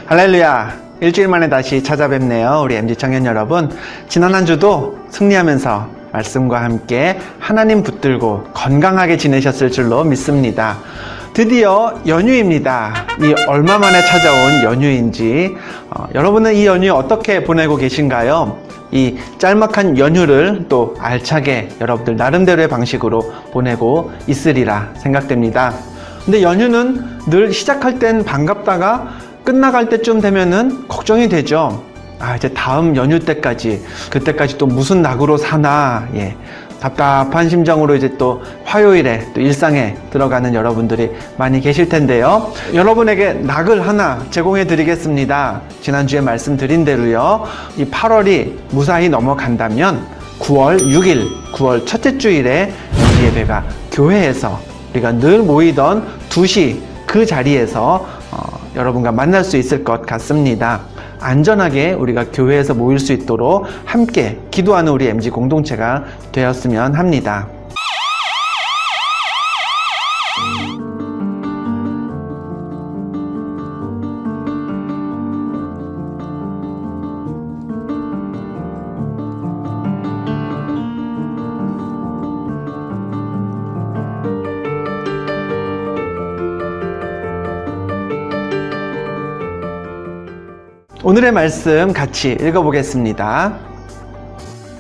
할렐루야! 일주일 만에 다시 찾아뵙네요. 우리 MG 청년 여러분. 지난 한 주도 승리하면서 말씀과 함께 하나님 붙들고 건강하게 지내셨을 줄로 믿습니다. 드디어 연휴입니다. 이 얼마 만에 찾아온 연휴인지 여러분은 이 연휴 어떻게 보내고 계신가요? 이 짤막한 연휴를 또 알차게 여러분들 나름대로의 방식으로 보내고 있으리라 생각됩니다. 근데 연휴는 늘 시작할 땐 반갑다가 끝나갈 때쯤 되면은 걱정이 되죠. 이제 다음 연휴 때까지, 그때까지 또 무슨 낙으로 사나, 답답한 심정으로 이제 또 화요일에 또 일상에 들어가는 여러분들이 많이 계실 텐데요. 여러분에게 낙을 하나 제공해 드리겠습니다. 지난주에 말씀드린 대로요. 이 8월이 무사히 넘어간다면 9월 6일, 9월 첫째 주일에 이 예배가 교회에서 우리가 늘 모이던 2시 그 자리에서 여러분과 만날 수 있을 것 같습니다. 안전하게 우리가 교회에서 모일 수 있도록 함께 기도하는 우리 MG 공동체가 되었으면 합니다. 오늘의 말씀 같이 읽어보겠습니다.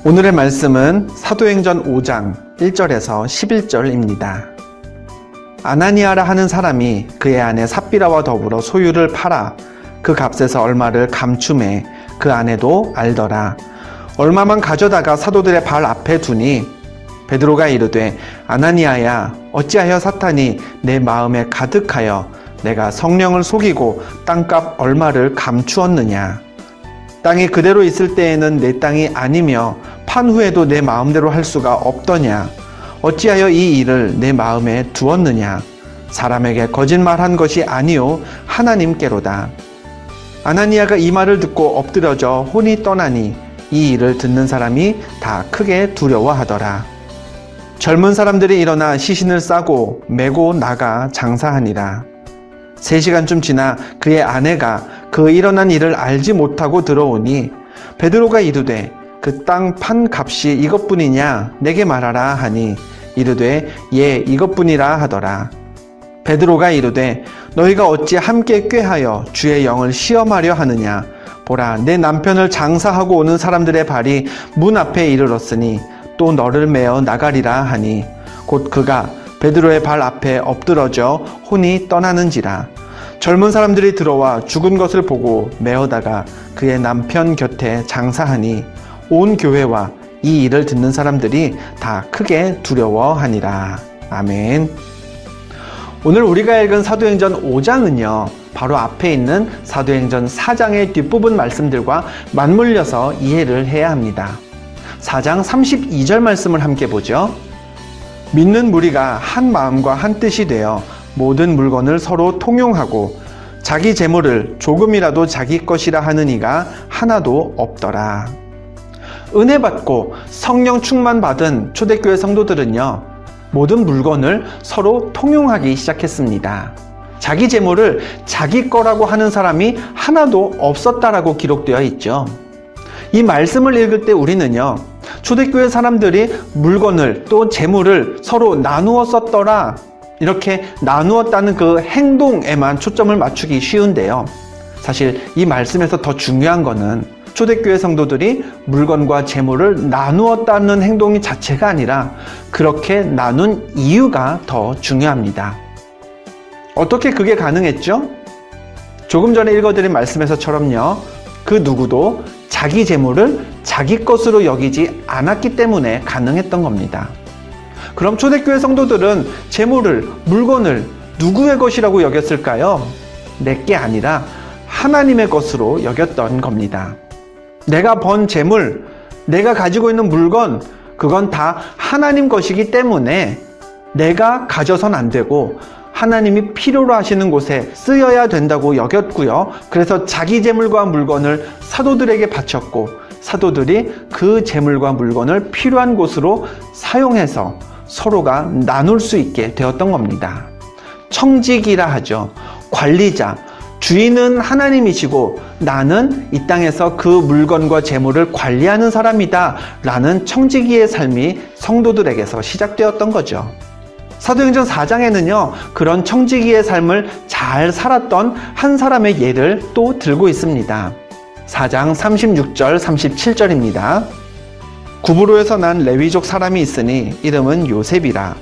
오늘의 말씀은 사도행전 5장 1절에서 11절입니다. 아나니아라 하는 사람이 그의 아내 삽비라와 더불어 소유를 팔아 그 값에서 얼마를 감춤해 그 아내도 알더라. 얼마만 가져다가 사도들의 발 앞에 두니 베드로가 이르되 아나니아야 어찌하여 사탄이 내 마음에 가득하여 내가 성령을 속이고 땅값 얼마를 감추었느냐. 땅이 그대로 있을 때에는 내 땅이 아니며 판 후에도 내 마음대로 할 수가 없더냐. 어찌하여 이 일을 내 마음에 두었느냐. 사람에게 거짓말한 것이 아니요 하나님께로다. 아나니아가 이 말을 듣고 엎드려져 혼이 떠나니 이 일을 듣는 사람이 다 크게 두려워하더라. 젊은 사람들이 일어나 시신을 싸고 메고 나가 장사하니라. 3시간쯤 지나 그의 아내가 그 일어난 일을 알지 못하고 들어오니 베드로가 이르되 그 땅 판 값이 이것뿐이냐 내게 말하라 하니 이르되 예 이것뿐이라 하더라. 베드로가 이르되 너희가 어찌 함께 꾀하여 주의 영을 시험하려 하느냐. 보라 내 남편을 장사하고 오는 사람들의 발이 문 앞에 이르렀으니 또 너를 메어 나가리라 하니 곧 그가 베드로의 발 앞에 엎드러져 혼이 떠나는지라. 젊은 사람들이 들어와 죽은 것을 보고 메어다가 그의 남편 곁에 장사하니 온 교회와 이 일을 듣는 사람들이 다 크게 두려워하니라. 아멘. 오늘 우리가 읽은 사도행전 5장은요 바로 앞에 있는 사도행전 4장의 뒷부분 말씀들과 맞물려서 이해를 해야 합니다. 4장 32절 말씀을 함께 보죠. 믿는 무리가 한 마음과 한 뜻이 되어 모든 물건을 서로 통용하고 자기 재물을 조금이라도 자기 것이라 하는 이가 하나도 없더라. 은혜 받고 성령 충만 받은 초대교회 성도들은요 모든 물건을 서로 통용하기 시작했습니다. 자기 재물을 자기 거라고 하는 사람이 하나도 없었다라고 기록되어 있죠. 이 말씀을 읽을 때 우리는요 초대교회 사람들이 물건을 또 재물을 서로 나누어 썼더라 이렇게 나누었다는 그 행동에만 초점을 맞추기 쉬운데요. 사실 이 말씀에서 더 중요한 거는 초대교회 성도들이 물건과 재물을 나누었다는 행동이 자체가 아니라 그렇게 나눈 이유가 더 중요합니다. 어떻게 그게 가능했죠? 조금 전에 읽어드린 말씀에서처럼요. 그 누구도 자기 재물을 자기 것으로 여기지 않았기 때문에 가능했던 겁니다. 그럼 초대교회 성도들은 재물을, 물건을 누구의 것이라고 여겼을까요? 내게 아니라 하나님의 것으로 여겼던 겁니다. 내가 번 재물, 내가 가지고 있는 물건, 그건 다 하나님 것이기 때문에 내가 가져선 안 되고 하나님이 필요로 하시는 곳에 쓰여야 된다고 여겼고요. 그래서 자기 재물과 물건을 사도들에게 바쳤고 사도들이 그 재물과 물건을 필요한 곳으로 사용해서 서로가 나눌 수 있게 되었던 겁니다. 청직이라 하죠. 관리자, 주인은 하나님이시고 나는 이 땅에서 그 물건과 재물을 관리하는 사람이다 라는 청지기의 삶이 성도들에게서 시작되었던 거죠. 사도행전 4장에는요, 그런 청지기의 삶을 잘 살았던 한 사람의 예를 또 들고 있습니다. 4장 36절 37절입니다. 구브로에서 난 레위족 사람이 있으니 이름은 요셉이라.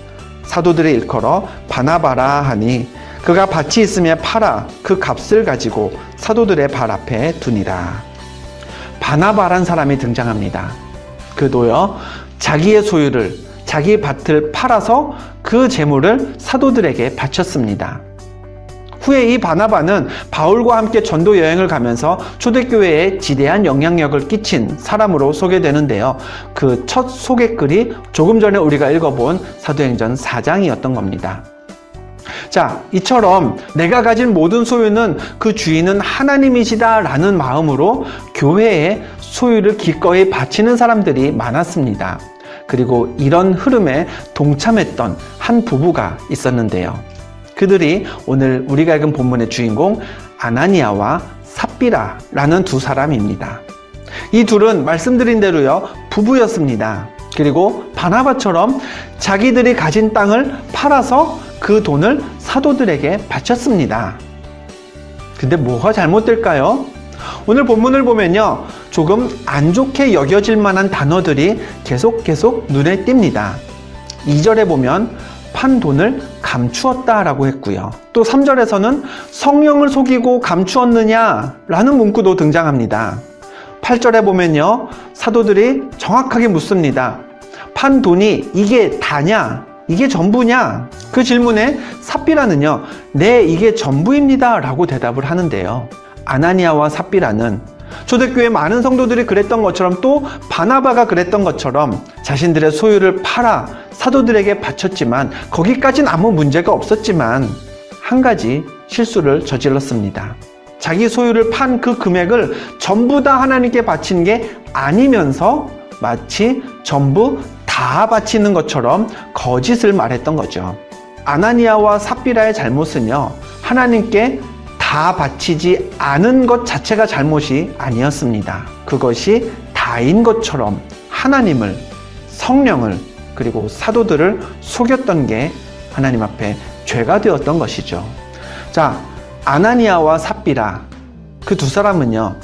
사도들의 일컬어 바나바라 하니 그가 밭이 있으면 팔아 그 값을 가지고 사도들의 발 앞에 두니라. 바나바란 사람이 등장합니다. 그도요, 자기의 소유를, 자기 밭을 팔아서 그 재물을 사도들에게 바쳤습니다. 후에 이 바나바는 바울과 함께 전도 여행을 가면서 초대교회에 지대한 영향력을 끼친 사람으로 소개되는데요. 그 첫 소개글이 조금 전에 우리가 읽어본 사도행전 4장이었던 겁니다. 자, 이처럼 내가 가진 모든 소유는 그 주인은 하나님이시다 라는 마음으로 교회에 소유를 기꺼이 바치는 사람들이 많았습니다. 그리고 이런 흐름에 동참했던 한 부부가 있었는데요. 그들이 오늘 우리가 읽은 본문의 주인공 아나니아와 삽비라라는 두 사람입니다. 이 둘은 말씀드린 대로요, 부부였습니다. 그리고 바나바처럼 자기들이 가진 땅을 팔아서 그 돈을 사도들에게 바쳤습니다. 근데 뭐가 잘못될까요? 오늘 본문을 보면요, 조금 안 좋게 여겨질 만한 단어들이 계속 눈에 띕니다. 2절에 보면 판 돈을 감추었다라고 했고요. 또 3절에서는 성령을 속이고 감추었느냐 라는 문구도 등장합니다. 8절에 보면요, 사도들이 정확하게 묻습니다. 판 돈이 이게 다냐? 이게 전부냐? 그 질문에 삽비라는요, 네, 이게 전부입니다 라고 대답을 하는데요. 아나니아와 삽비라는 초대교회 많은 성도들이 그랬던 것처럼 또 바나바가 그랬던 것처럼 자신들의 소유를 팔아 사도들에게 바쳤지만 거기까지는 아무 문제가 없었지만 한 가지 실수를 저질렀습니다. 자기 소유를 판 그 금액을 전부 다 하나님께 바친 게 아니면서 마치 전부 다 바치는 것처럼 거짓을 말했던 거죠. 아나니아와 삽비라의 잘못은요, 하나님께 다 바치지 않은 것 자체가 잘못이 아니었습니다. 그것이 다인 것처럼 하나님을, 성령을, 그리고 사도들을 속였던 게 하나님 앞에 죄가 되었던 것이죠. 자, 아나니아와 삽비라, 그 두 사람은요,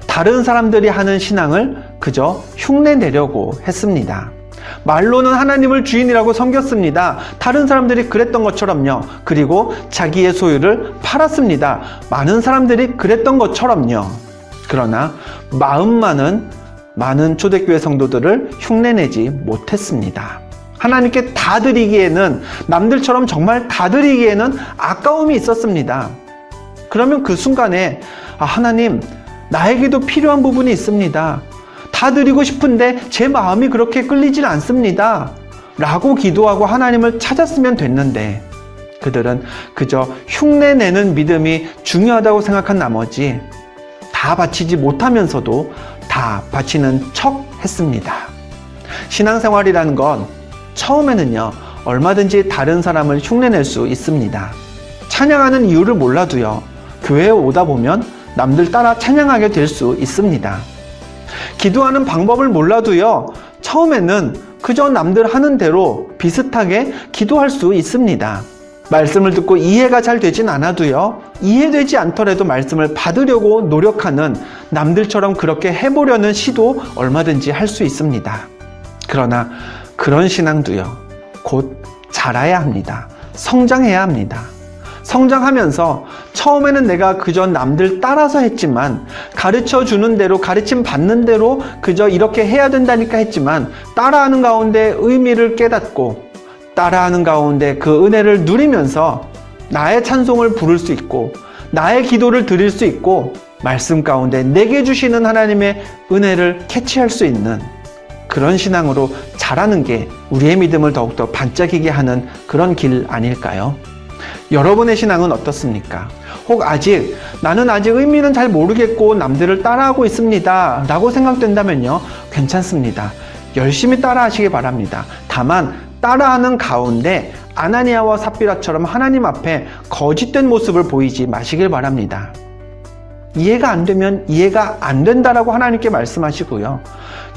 다른 사람들이 하는 신앙을 그저 흉내내려고 했습니다. 말로는 하나님을 주인이라고 섬겼습니다. 다른 사람들이 그랬던 것처럼요. 그리고 자기의 소유를 팔았습니다. 많은 사람들이 그랬던 것처럼요. 그러나 마음만은 많은 초대교회 성도들을 흉내내지 못했습니다. 하나님께 다 드리기에는, 남들처럼 정말 다 드리기에는 아까움이 있었습니다. 그러면 그 순간에 하나님, 나에게도 필요한 부분이 있습니다. 다 드리고 싶은데 제 마음이 그렇게 끌리질 않습니다 라고 기도하고 하나님을 찾았으면 됐는데, 그들은 그저 흉내내는 믿음이 중요하다고 생각한 나머지 다 바치지 못하면서도 다 바치는 척 했습니다. 신앙생활이라는 건 처음에는요, 얼마든지 다른 사람을 흉내낼 수 있습니다. 찬양하는 이유를 몰라도요, 교회에 오다 보면 남들 따라 찬양하게 될 수 있습니다. 기도하는 방법을 몰라도요, 처음에는 그저 남들 하는 대로 비슷하게 기도할 수 있습니다. 말씀을 듣고 이해가 잘 되진 않아도요, 이해되지 않더라도 말씀을 받으려고 노력하는, 남들처럼 그렇게 해보려는 시도 얼마든지 할 수 있습니다. 그러나 그런 신앙도요, 곧 자라야 합니다. 성장해야 합니다. 성장하면서 처음에는 내가 그저 남들 따라서 했지만, 가르쳐 주는 대로, 가르침 받는 대로 그저 이렇게 해야 된다니까 했지만, 따라하는 가운데 의미를 깨닫고 따라하는 가운데 그 은혜를 누리면서 나의 찬송을 부를 수 있고, 나의 기도를 드릴 수 있고, 말씀 가운데 내게 주시는 하나님의 은혜를 캐치할 수 있는 그런 신앙으로 자라는 게 우리의 믿음을 더욱더 반짝이게 하는 그런 길 아닐까요? 여러분의 신앙은 어떻습니까? 혹 나는 아직 의미는 잘 모르겠고 남들을 따라하고 있습니다 라고 생각된다면요, 괜찮습니다. 열심히 따라하시기 바랍니다. 다만 따라하는 가운데 아나니아와 삽비라처럼 하나님 앞에 거짓된 모습을 보이지 마시길 바랍니다. 이해가 안 되면 이해가 안 된다라고 하나님께 말씀하시고요.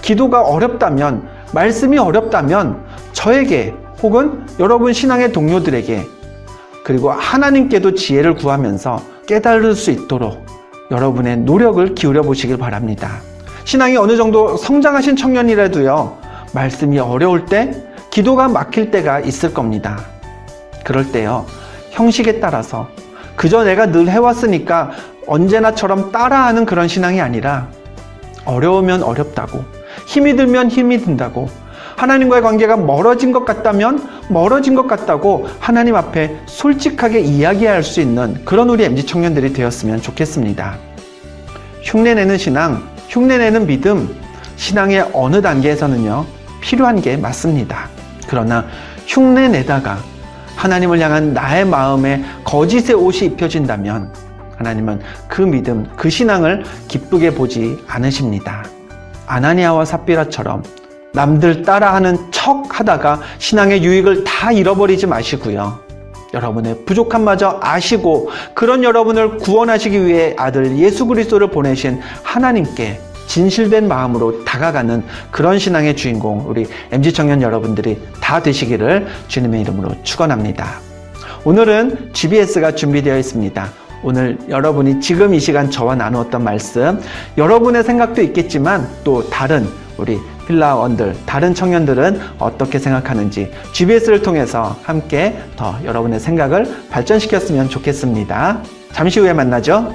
기도가 어렵다면, 말씀이 어렵다면 저에게 혹은 여러분 신앙의 동료들에게 그리고 하나님께도 지혜를 구하면서 깨달을 수 있도록 여러분의 노력을 기울여 보시길 바랍니다. 신앙이 어느 정도 성장하신 청년이라도요, 말씀이 어려울 때, 기도가 막힐 때가 있을 겁니다. 그럴 때요, 형식에 따라서 그저 내가 늘 해왔으니까 언제나처럼 따라하는 그런 신앙이 아니라 어려우면 어렵다고, 힘이 들면 힘이 든다고, 하나님과의 관계가 멀어진 것 같다면 멀어진 것 같다고 하나님 앞에 솔직하게 이야기할 수 있는 그런 우리 MZ 청년들이 되었으면 좋겠습니다. 흉내내는 신앙, 흉내내는 믿음, 신앙의 어느 단계에서는요, 필요한 게 맞습니다. 그러나 흉내내다가 하나님을 향한 나의 마음에 거짓의 옷이 입혀진다면 하나님은 그 믿음, 그 신앙을 기쁘게 보지 않으십니다. 아나니아와 삽비라처럼 남들 따라하는 척 하다가 신앙의 유익을 다 잃어버리지 마시고요. 여러분의 부족함마저 아시고 그런 여러분을 구원하시기 위해 아들 예수 그리스도를 보내신 하나님께 진실된 마음으로 다가가는 그런 신앙의 주인공, 우리 MZ 청년 여러분들이 다 되시기를 주님의 이름으로 축원합니다. 오늘은 GBS가 준비되어 있습니다. 오늘 여러분이 지금 이 시간 저와 나누었던 말씀, 여러분의 생각도 있겠지만 또 다른 우리 필라원들, 다른 청년들은 어떻게 생각하는지 GBS를 통해서 함께 더 여러분의 생각을 발전시켰으면 좋겠습니다. 잠시 후에 만나죠.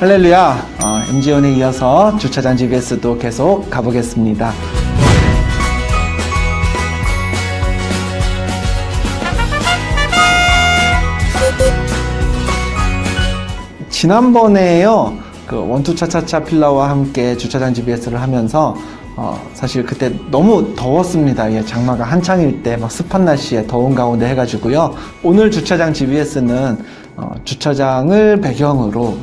할렐루야. MG원에 이어서 주차장 GBS도 계속 가보겠습니다. 지난번에요, 그 원투차차차 필라와 함께 주차장 GBS를 하면서 사실 그때 너무 더웠습니다. 예, 장마가 한창일 때 막 습한 날씨에 더운 가운데 해가지고요. 오늘 주차장 GBS는 주차장을 배경으로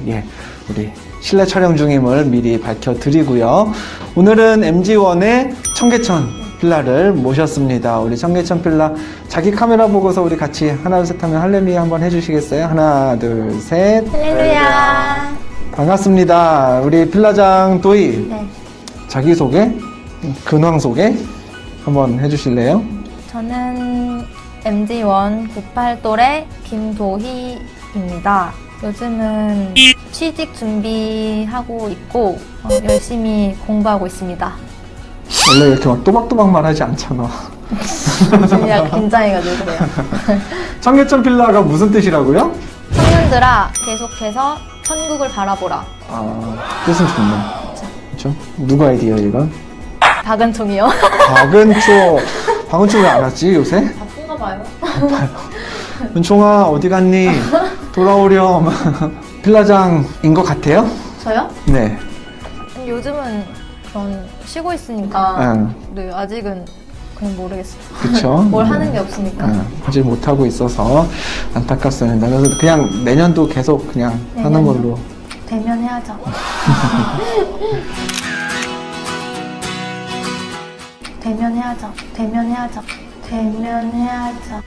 우리 실내 촬영 중임을 미리 밝혀드리고요. 오늘은 MG원의 청계천 필라를 모셨습니다. 우리 청계천 필라 자기 카메라 보고서 우리 같이 하나 둘 셋 하면 할렐루야 한번 해주시겠어요? 하나 둘 셋. 할렐루야. 반갑습니다. 우리 필라장 도희. 네. 자기소개, 근황 소개 한번 해주실래요? 저는 MG1 98돌의 김도희입니다. 요즘은 취직 준비하고 있고 열심히 공부하고 있습니다. 원래 이렇게 막 또박또박 말하지 않잖아. 지금 약간 긴장해가지고 그래요. 청계천 필라가 무슨 뜻이라고요? 청년들아 계속해서 천국을 바라보라. 뜻은 좋네. 그렇죠? 누구 아이디어 이건? 박은총이요. 박은총 왜 안 왔지 요새? 바쁜가 봐요. 은총아 어디 갔니? 돌아오렴. 필라장인 것 같아요? 저요? 네. 요즘은 그런 쉬고 있으니까 네, 아직은 그냥 모르겠어요. 그쵸? 뭘 하는 게 없으니까. 하지 못하고 있어서 안타깝습니다. 그래서 그냥 내년도 계속 그냥 하는 걸로. 되면 해야죠. 되면 해야죠. 되면 해야죠. 되면 해야죠.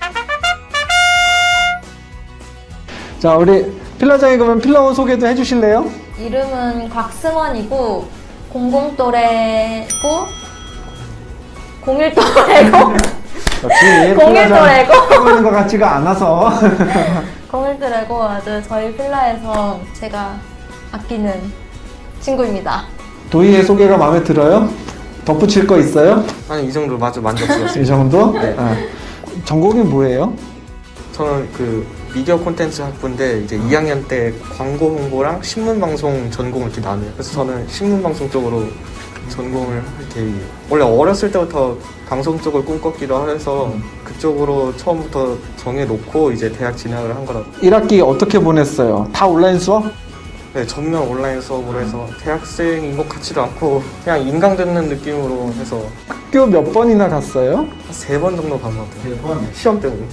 자, 우리 필라장이 그러면 필라원 소개도 해주실래요? 이름은 곽승원이고 00또래고 01또래고 역시 01또래고 하고 있는 것 같지가 않아서 01또래고 아주 저희 필라에서 제가 아끼는 친구입니다. 도희의 소개가 마음에 들어요? 덧붙일 거 있어요? 아니 이 정도 아주 만족스럽습니다. 이 정도? 네. 전공이 뭐예요? 저는 그 미디어 콘텐츠 학부인데 이제 2학년 때 광고 홍보랑 신문 방송 전공을 이렇게 나눠요. 그래서 저는 신문 방송 쪽으로 전공을 할 계획이에요. 원래 어렸을 때부터 방송 쪽을 꿈꿨기도 해서 그쪽으로 처음부터 정해놓고 이제 대학 진학을 한 거라서. 1학기 어떻게 보냈어요? 다 온라인 수업? 네, 전면 온라인 수업으로 해서 대학생인 것 같지도 않고 그냥 인강 듣는 느낌으로 해서 학교 몇 번이나 갔어요? 한 3번 정도 간 것 같아요. 3번? 시험 때문에.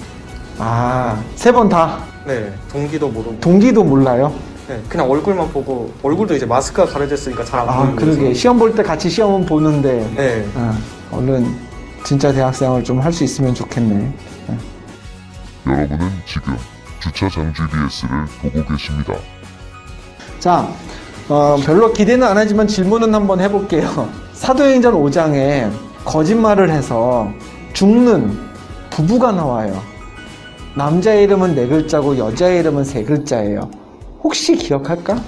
3번 다. 네, 동기도 모르고. 동기도 몰라요? 네, 그냥 얼굴만 보고, 얼굴도 이제 마스크가 가려졌으니까 잘 안 아, 보이는 그러게. 거죠. 시험 볼 때 같이 시험은 보는데, 네. 얼른 진짜 대학생활 좀 할 수 있으면 좋겠네. 여러분은 지금 주차 장치 BS를 보고 계십니다. 자, 별로 기대는 안 하지만 질문은 한번 해볼게요. 사도행전 5장에 거짓말을 해서 죽는 부부가 나와요. 남자의 이름은 4글자고 여자의 이름은 3글자예요. 혹시 기억할까?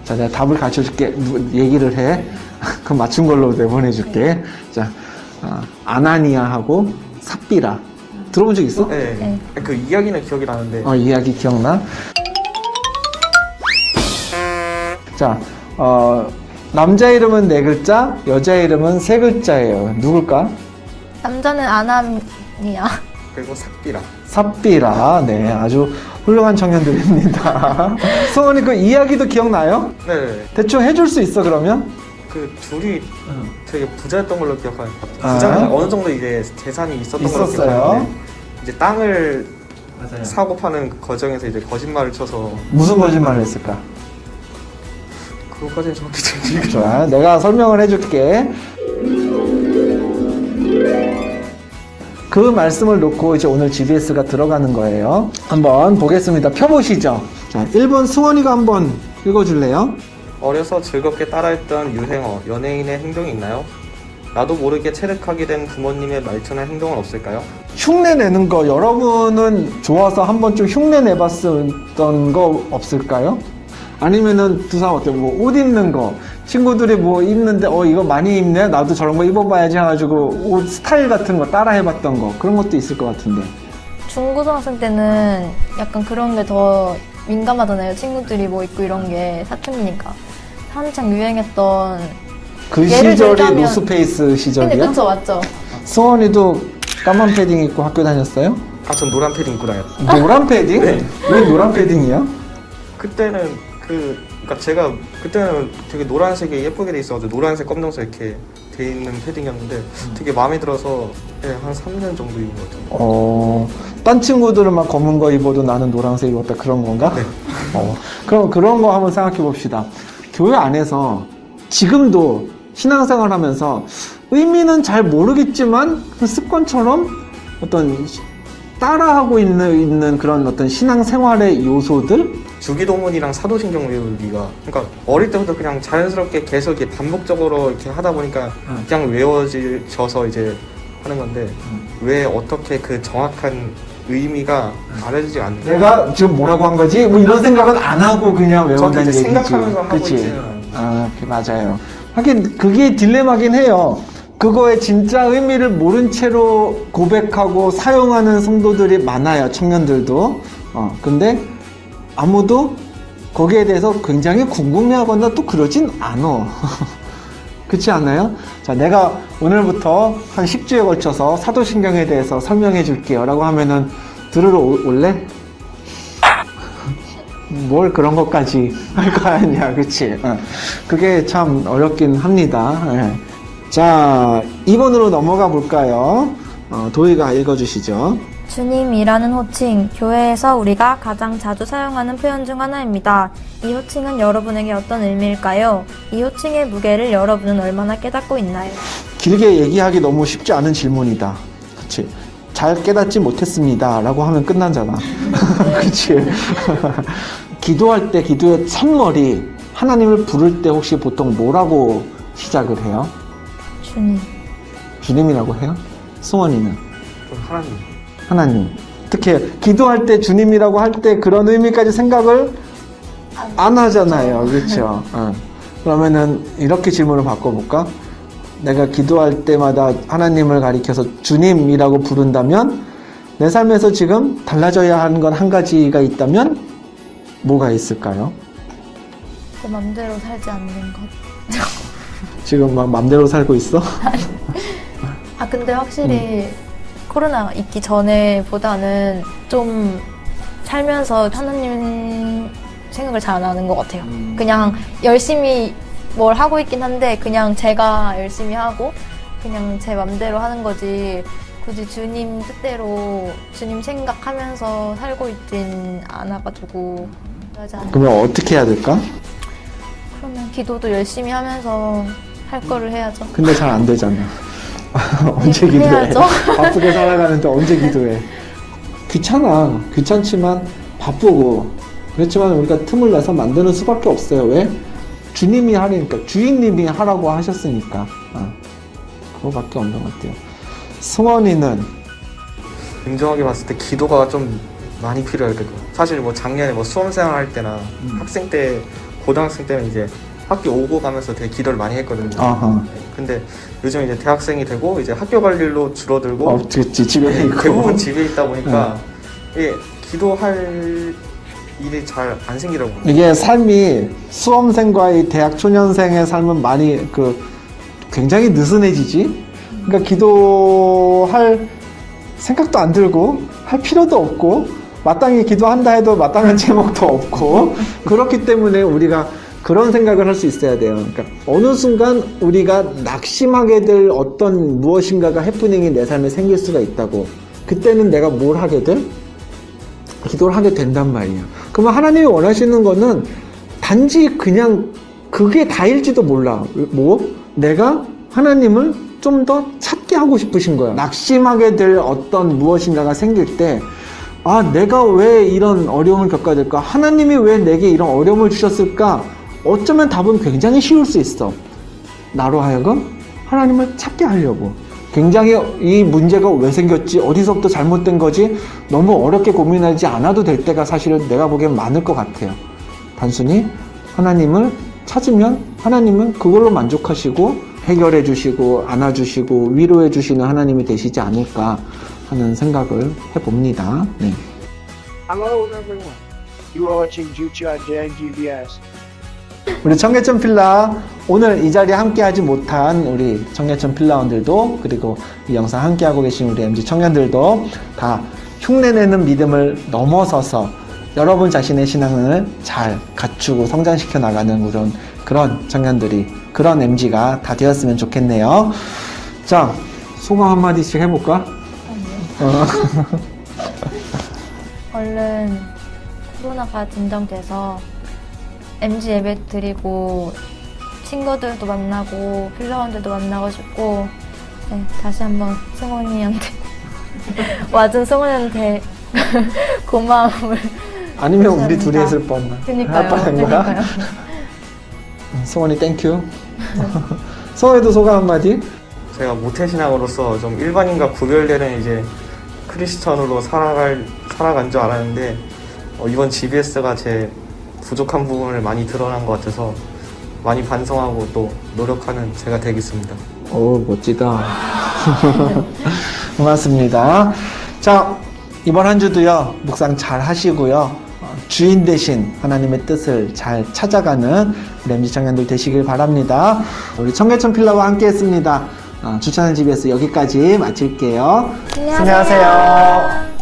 자, 내가 답을 가르쳐줄게. 얘기를 해. 그럼 맞춘 걸로 내보내줄게. 자, 아나니아하고 삽비라. 들어본 적 있어? 네. 네. 그 이야기는 기억이 나는데. 이야기 기억나? 자, 남자 이름은 4글자, 여자 이름은 3글자예요. 누굴까? 남자는 아나니아. 그리고 삭비라. 삽비라. 네, 아주 훌륭한 청년들입니다. 승원이 그 이야기도 기억나요? 네. 대충 해줄 수 있어, 그러면? 그 둘이 되게 부자였던 걸로 기억하는 것 같아요. 아. 부자는 어느 정도 이제 재산이 있었던 걸로 있었어요. 기억하는데 이제 땅을 사고 파는 그 과정에서 이제 거짓말을 쳐서 무슨 거짓말을 했을까? 그거까지는 정확히 기억이 좋아, 내가 설명을 해줄게. 그 말씀을 놓고 이제 오늘 GBS가 들어가는 거예요. 한번 보겠습니다. 펴보시죠. 자, 1번 승원이가 한번 읽어줄래요? 어려서 즐겁게 따라했던 유행어, 연예인의 행동이 있나요? 나도 모르게 체득하게 된 부모님의 말투나 행동은 없을까요? 흉내 내는 거 여러분은 좋아서 한번 좀 흉내 내봤던 거 없을까요? 아니면은 두 사람 어때요? 뭐 옷 입는 거 친구들이 뭐 입는데 이거 많이 입네? 나도 저런 거 입어봐야지 해가지고 옷 스타일 같은 거 따라 해봤던 거 그런 것도 있을 것 같은데. 중고등학생 때는 약간 그런 게 더 민감하잖아요. 친구들이 뭐 입고 이런 게 사춘기니까. 한창 유행했던 그 예를 시절이 들자면- 노스페이스 근데 시절이야? 그쵸 맞죠? 승원이도 까만 패딩 입고 학교 다녔어요? 아, 전 노란 패딩 입고 다녔어요. 노란 패딩? 네. 왜 노란 패딩이야? 그때는 그러니까 제가 그때는 되게 노란색이 예쁘게 돼 있어가지고 노란색, 검정색 이렇게 돼 있는 패딩이었는데 되게 마음에 들어서 한 3년 정도 입은 것 같아요. 딴 친구들은 막 검은 거 입어도 나는 노란색 입었다 그런 건가? 네. 그럼 그런 거 한번 생각해 봅시다. 교회 안에서 지금도 신앙생활 하면서 의미는 잘 모르겠지만 그 습관처럼 어떤 따라하고 있는 그런 어떤 신앙생활의 요소들? 주기도문이랑 사도신경 외우기가 그러니까 어릴 때부터 그냥 자연스럽게 계속 이렇게 반복적으로 이렇게 하다 보니까 그냥 외워져서 이제 하는 건데 왜 어떻게 그 정확한 의미가 알려지지 않는 거야? 내가 지금 뭐라고 한 거지? 뭐 이런 생각은 안 하고 그냥 외운다는 저도 이제 얘기지. 생각하면서 하고 그치? 있지는 맞아요. 하긴 그게 딜레마긴 해요. 그거의 진짜 의미를 모른 채로 고백하고 사용하는 성도들이 많아요. 청년들도. 근데 아무도 거기에 대해서 굉장히 궁금해하거나 또 그러진 않아. 그렇지 않아요? 자, 내가 오늘부터 한 10주에 걸쳐서 사도신경에 대해서 설명해 줄게요 라고 하면은 들으러 올래? 뭘 그런 것까지 할 거 아니야, 그치? 그게 참 어렵긴 합니다. 예. 자, 2번으로 넘어가 볼까요? 도희가 읽어주시죠. 주님이라는 호칭, 교회에서 우리가 가장 자주 사용하는 표현 중 하나입니다. 이 호칭은 여러분에게 어떤 의미일까요? 이 호칭의 무게를 여러분은 얼마나 깨닫고 있나요? 길게 얘기하기 너무 쉽지 않은 질문이다. 그치? 잘 깨닫지 못했습니다 라고 하면 끝나잖아. 그치? 기도할 때 기도의 첫머리 하나님을 부를 때 혹시 보통 뭐라고 시작을 해요? 주님. 주님이라고 해요? 승원이는? 좀 하나님. 하나님. 특히 기도할 때 주님이라고 할 때 그런 의미까지 생각을 안 하잖아요. 그렇죠? 그러면은 이렇게 질문을 바꿔볼까? 내가 기도할 때마다 하나님을 가리켜서 주님이라고 부른다면 내 삶에서 지금 달라져야 하는 건 한 가지가 있다면 뭐가 있을까요? 내 맘대로 살지 않는 것. 지금 막 맘대로 살고 있어? 근데 확실히 코로나 있기 전에보다는 좀 살면서 하나님 생각을 잘 안 하는 것 같아요. 그냥 열심히 뭘 하고 있긴 한데 그냥 제가 열심히 하고 그냥 제 맘대로 하는 거지 굳이 주님 뜻대로 주님 생각하면서 살고 있진 않아가지고 그러지 않아요. 그러면 어떻게 해야 될까? 그러면 기도도 열심히 하면서 할 거를 해야죠. 근데 잘 안 되잖아. 언제 기도해? 해야죠. 바쁘게 살아가는데 언제 기도해? 귀찮지만 바쁘고 그렇지만 우리가 틈을 내서 만드는 수밖에 없어요. 왜? 주님이 하니까, 주인님이 하라고 하셨으니까. 그거밖에 없는 것 같아요. 승원이는 냉정하게 봤을 때 기도가 좀 많이 필요할 것 같아요. 사실 뭐 작년에 뭐 수험생활 할 때나 학생 때, 고등학생 때는 이제 학교 오고 가면서 되게 기도를 많이 했거든요. 아하. 근데 요즘 이제 대학생이 되고 이제 학교 갈 일로 줄어들고 그치, 집에 있고. 대부분 집에 있다 보니까 이게 기도할 일이 잘 안 생기더라고요. 이게 삶이 수험생과의 대학 초년생의 삶은 많이 굉장히 느슨해지지. 그러니까 기도할 생각도 안 들고 할 필요도 없고 마땅히 기도한다 해도 마땅한 제목도 없고 그렇기 때문에 우리가 그런 생각을 할 수 있어야 돼요. 그러니까 어느 순간 우리가 낙심하게 될 어떤 무엇인가가 해프닝이 내 삶에 생길 수가 있다고. 그때는 내가 뭘 하게 돼? 기도를 하게 된단 말이에요. 그러면 하나님이 원하시는 거는 단지 그냥 그게 다일지도 몰라. 내가 하나님을 좀 더 찾게 하고 싶으신 거야. 낙심하게 될 어떤 무엇인가가 생길 때, 내가 왜 이런 어려움을 겪어야 될까? 하나님이 왜 내게 이런 어려움을 주셨을까? 어쩌면 답은 굉장히 쉬울 수 있어. 나로 하여금 하나님을 찾게 하려고. 굉장히 이 문제가 왜 생겼지? 어디서부터 잘못된 거지? 너무 어렵게 고민하지 않아도 될 때가 사실은 내가 보기엔 많을 것 같아요. 단순히 하나님을 찾으면 하나님은 그걸로 만족하시고 해결해 주시고 안아주시고 위로해 주시는 하나님이 되시지 않을까 하는 생각을 해봅니다. 네. Hello everyone. You are watching Jucha Jan GBS. 우리 청계천 필라 오늘 이 자리에 함께하지 못한 우리 청계천 필라원들도 그리고 이 영상 함께하고 계신 우리 MG 청년들도 다 흉내내는 믿음을 넘어서서 여러분 자신의 신앙을 잘 갖추고 성장시켜 나가는 그런 청년들이 그런 MG가 다 되었으면 좋겠네요. 자, 소감 한마디씩 해볼까? 얼른 코로나가 진정돼서 MG 예배 드리고 친구들도 만나고 필라원들도 만나고 싶고 다시 한번 승원이한테 와준 승원이한테 고마움을 아니면 우리 감사합니다. 둘이 했을 뻔한. 그니까요. 승원이 땡큐. 승원이도 소감 한마디? 제가 모태신앙으로서 좀 일반인과 구별되는 이제 크리스천으로 살아간 줄 알았는데 이번 GBS가 제 부족한 부분을 많이 드러난 것 같아서 많이 반성하고 또 노력하는 제가 되겠습니다. 오, 멋지다. 고맙습니다. 자, 이번 한 주도요, 묵상 잘 하시고요. 주인 대신 하나님의 뜻을 잘 찾아가는 우리 MG 청년들 되시길 바랍니다. 우리 청계천 필라와 함께 했습니다. 추천한 GBS 여기까지 마칠게요. 안녕하세요.